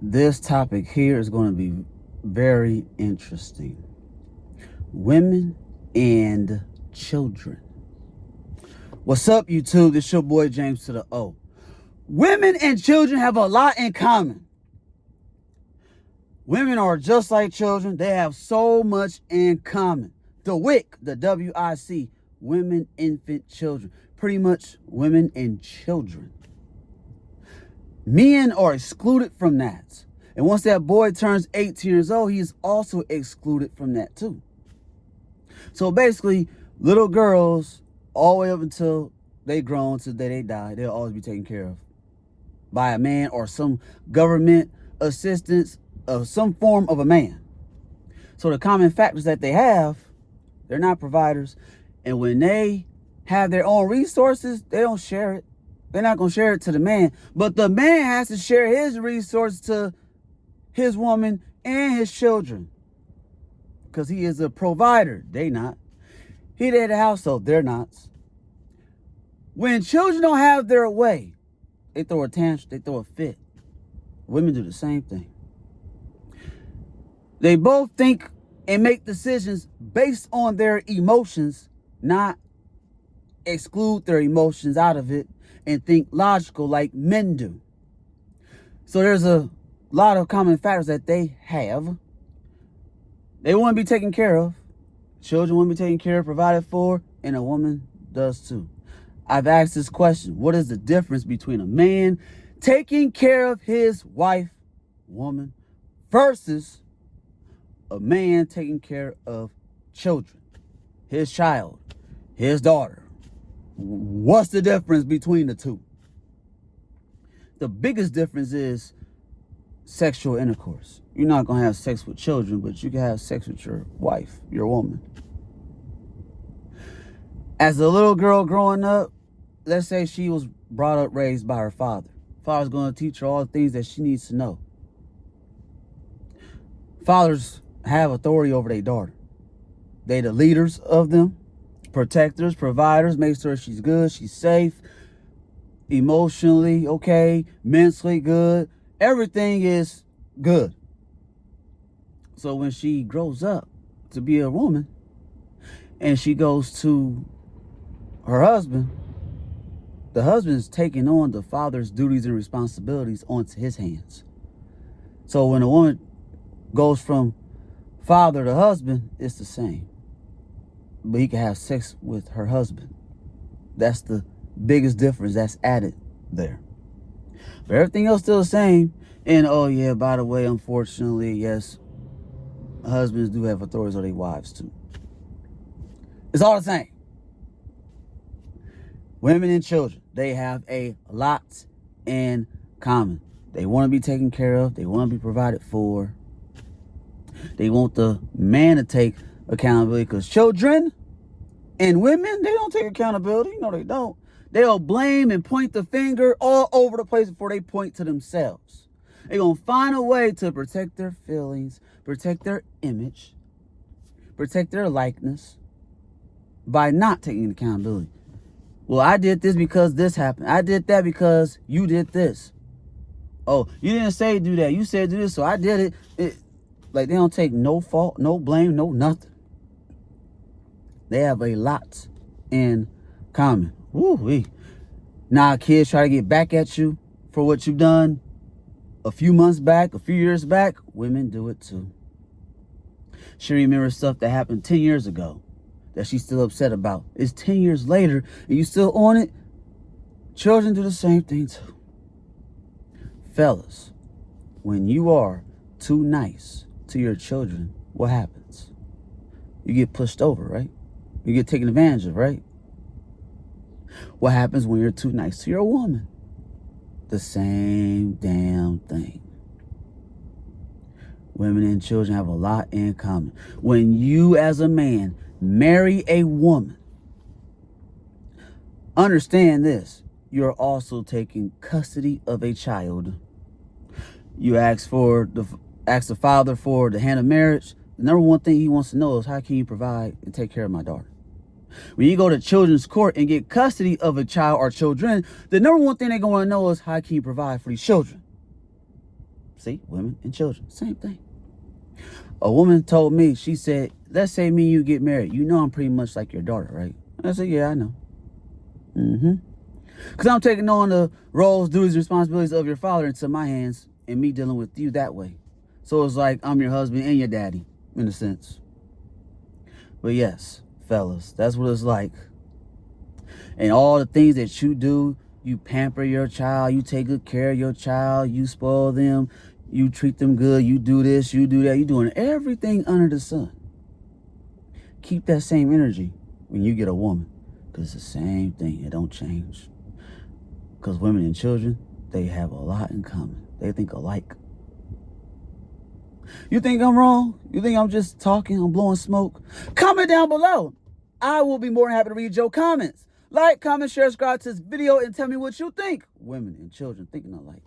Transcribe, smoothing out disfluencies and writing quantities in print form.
This topic here is going to be very interesting. Women and children. What's up, YouTube? This your boy James to the O. Women and children have a lot in common. Women are just like children. They have so much in common. The WIC, the W-I-C, women, infant, children. Pretty much women and children. Men are excluded from that. And once that boy turns 18 years old, he is also excluded from that too. So basically, little girls, all the way up until they grown, till they die, they'll always be taken care of by a man or some government assistance of some form of a man. So the common factors that they have, they're not providers. And when they have their own resources, they don't share it. They're not going to share it to the man. But the man has to share his resources to his woman and his children. Because he is a provider. They not. He did the household. They're not. When children don't have their way, they throw a tantrum. They throw a fit. Women do the same thing. They both think and make decisions based on their emotions, not exclude their emotions out of it and think logical like men do. So there's a lot of common factors that they have. They want to be taken care of. Children want to be taken care of, provided for, and a woman does too. I've asked this question: what is the difference between a man taking care of his wife, woman, versus a man taking care of children, his child, his daughter? What's the difference between the two? The biggest difference is sexual intercourse. You're not going to have sex with children, but you can have sex with your wife, your woman. As a little girl growing up, let's say she was brought up, raised by her father. Father's going to teach her all the things that she needs to know. Fathers have authority over their daughter. They the leaders of them. Protectors, providers, make sure she's good, she's safe, emotionally okay, mentally good. Everything is good. So when she grows up to be a woman and she goes to her husband, the husband is taking on the father's duties and responsibilities onto his hands. So when a woman goes from father to husband, it's the same. But he can have sex with her husband. That's the biggest difference that's added there. But everything else still the same. And oh yeah, by the way, unfortunately, yes, husbands do have authorities over their wives too. It's all the same. Women and children, they have a lot in common. They want to be taken care of. They want to be provided for. They want the man to take accountability, because children and women, they don't take accountability. No, they don't. They'll blame and point the finger all over the place before they point to themselves. They're going to find a way to protect their feelings, protect their image, protect their likeness by not taking accountability. Well, I did this because this happened. I did that because you did this. Oh, you didn't say do that. You said do this, so I did it. Like, they don't take no fault, no blame, no nothing. They have a lot in common. Woo-wee. Now kids try to get back at you for what you've done a few months back, a few years back. Women do it too. She remembers stuff that happened 10 years ago that she's still upset about. It's 10 years later and you still on it. Children do the same thing too. Fellas, when you are too nice to your children, what happens? You get pushed over, right? You get taken advantage of, right? What happens when you're too nice to your woman? The same damn thing. Women and children have a lot in common. When you as a man marry a woman, understand this: you're also taking custody of a child. You ask the father for the hand of marriage. The number one thing he wants to know is, how can you provide and take care of my daughter? When you go to children's court and get custody of a child or children, the number one thing they're going to know is, how can you provide for these children? See, women and children, same thing. A woman told me, she said, let's say me and you get married. You know I'm pretty much like your daughter, right? I said, yeah, I know. Because I'm taking on the roles, duties, responsibilities of your father into my hands and me dealing with you that way. So it's like I'm your husband and your daddy, in a sense. But yes, fellas, that's what it's like. And all the things that you do, you pamper your child, you take good care of your child, you spoil them, you treat them good, you do this, you do that, you're doing everything under the sun. Keep that same energy when you get a woman, because it's the same thing. It don't change. Because women and children, they have a lot in common. They think alike. You think I'm wrong? You think I'm just talking, I'm blowing smoke? Comment down below. I will be more than happy to read your comments. Like, comment, share, subscribe to this video, and tell me what you think. Women and children thinking alike.